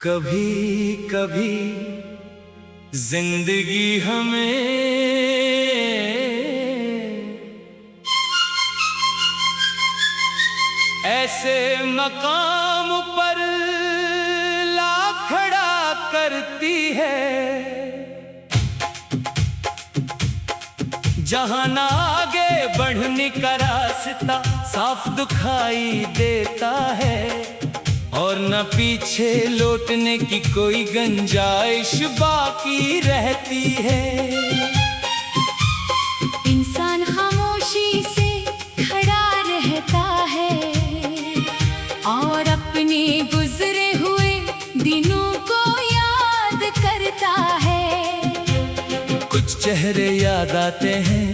कभी कभी जिंदगी हमें ऐसे मकाम पर ला खड़ा करती है जहां ना आगे बढ़ने का रास्ता साफ दिखाई देता है और न पीछे लौटने की कोई गुंजाइश बाकी रहती है। इंसान खामोशी से खड़ा रहता है और अपने गुजरे हुए दिनों को याद करता है। कुछ चेहरे याद आते हैं,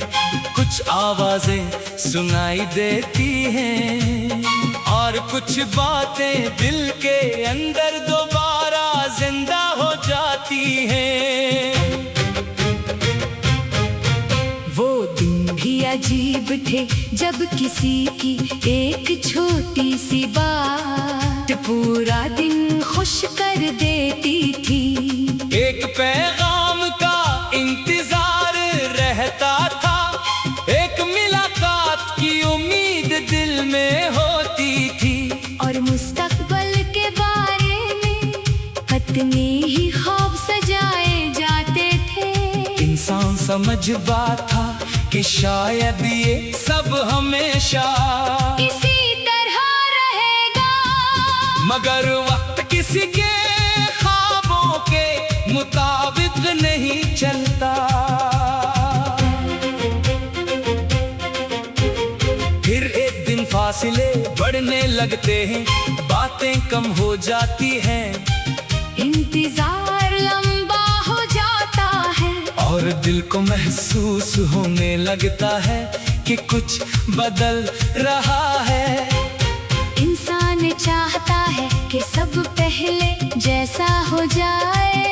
कुछ आवाजें सुनाई देती हैं और कुछ बातें दिल के अंदर दोबारा जिंदा हो जाती हैं। वो दिन भी अजीब थे जब किसी की एक छोटी सी बात पूरा दिन खुश कर देती थी। एक पैगाम का इंतजार रहता था, एक मुलाकात की उम्मीद दिल में होती थी और मुस्तकबल के बारे में कितने ही ख्वाब सजाए जाते थे। इंसान समझ पाता कि शायद ये सब हमेशा इसी तरह रहेगा, मगर वक्त किसी के ख्वाबों के मुताबिक नहीं चलता। फिर एक दिन फासले बढ़ने लगते हैं, बातें कम हो जाती हैं, इंतजार लंबा हो जाता है और दिल को महसूस होने लगता है कि कुछ बदल रहा है। इंसान चाहता है कि सब पहले जैसा हो जाए,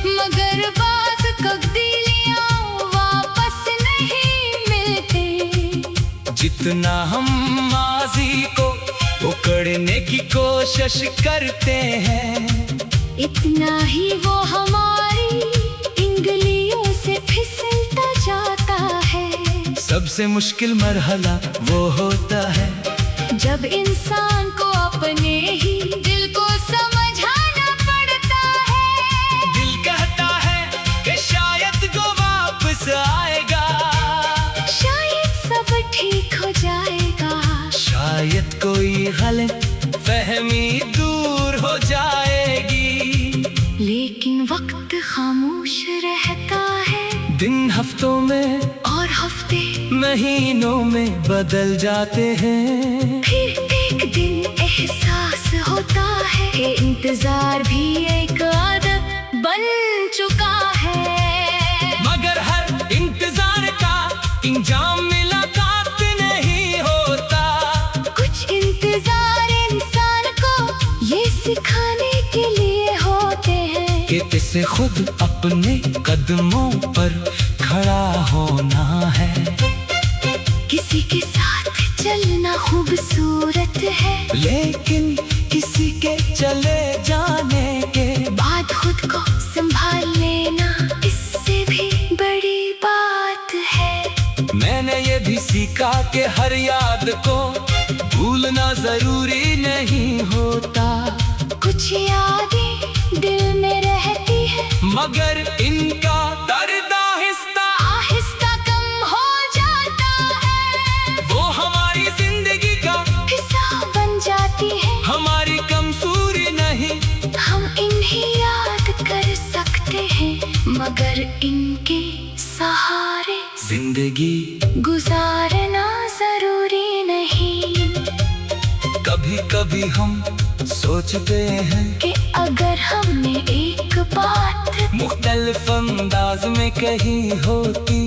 मगर बाज़ तब्दीलियां वापस नहीं मिलती। जितना हम माजी को उकड़ने की कोशिश करते हैं, इतना ही वो हमारी इंगलियों से फिसलता जाता है। सबसे मुश्किल मरहला वो होता है जब इंसान को अपने ही दिल को समझाना पड़ता है। दिल कहता है कि शायद वो वापस आएगा, शायद सब ठीक हो जाएगा, शायद कोई गलत फहमी दूर हो जाएगी। लेकिन वक्त खामोश रहता है, दिन हफ्तों में और हफ्ते महीनों में बदल जाते हैं। फिर एक दिन एहसास होता है कि इंतजार भी एक आदत बन चुका है। मगर हर इंतजार का इंजाम मुलाकात नहीं होता। कुछ इंतजार इंसान को ये सिखाने के लिए होते हैं कि इसे खुद अपने कदमों पर खड़ा होना है। किसी के साथ चलना खूबसूरत है, लेकिन किसी के चले जाने के बाद खुद को संभाल लेना इससे भी बड़ी बात है। मैंने ये भी सीखा कि हर याद को भूलना जरूरी नहीं होता। कुछ यादें दिल में रहती है, मगर इनका दर्द आहिस्ता आहिस्ता कम हो जाता है। वो हमारी जिंदगी का हिस्सा बन जाती है, हमारी कमजोरी नहीं। हम इन्हें याद कर सकते हैं, मगर इनके सहारे जिंदगी गुजारना जरूरी नहीं। कभी कभी हम सोचते हैं कि अगर हमने एक बात मुख्तलिफ अंदाज में कही होती,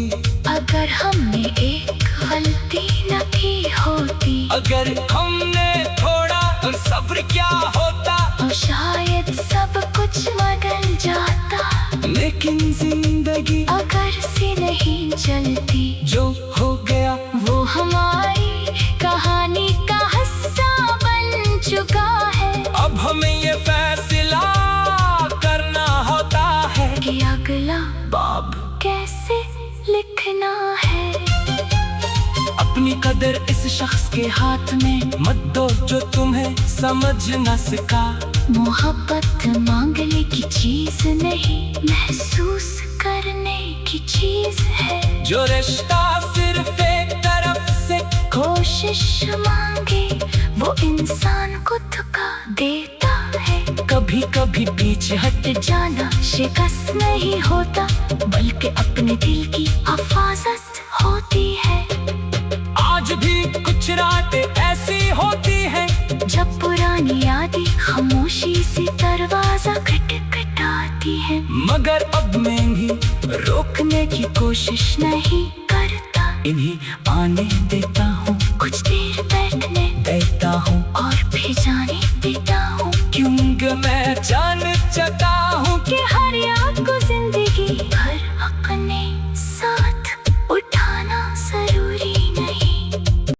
अगर हमने एक गलती न की होती, अगर हमने थोड़ा सब्र किया होता, तो शायद सब कुछ बदल जाता। लेकिन जिंदगी अगर से नहीं चलती, जो हो गया वो हमारी कहानी का हिस्सा बन चुका है। अब हमें ये फैसला कदर इस शख्स के हाथ में मत दो जो तुम्हें समझ न सका। मोहब्बत मांगने की चीज नहीं, महसूस करने की चीज है। जो रिश्ता सिर्फ एक तरफ से कोशिश मांगे वो इंसान को थका देता है। कभी कभी पीछे हट जाना शिकस्त नहीं होता, बल्कि अपने दिल की हिफाजत होती है। आज भी कुछ रातें ऐसी होती हैं जब पुरानी यादें खामोशी से दरवाजा खटखटाती है, मगर अब मैं भी रोकने की कोशिश नहीं करता। इन्हीं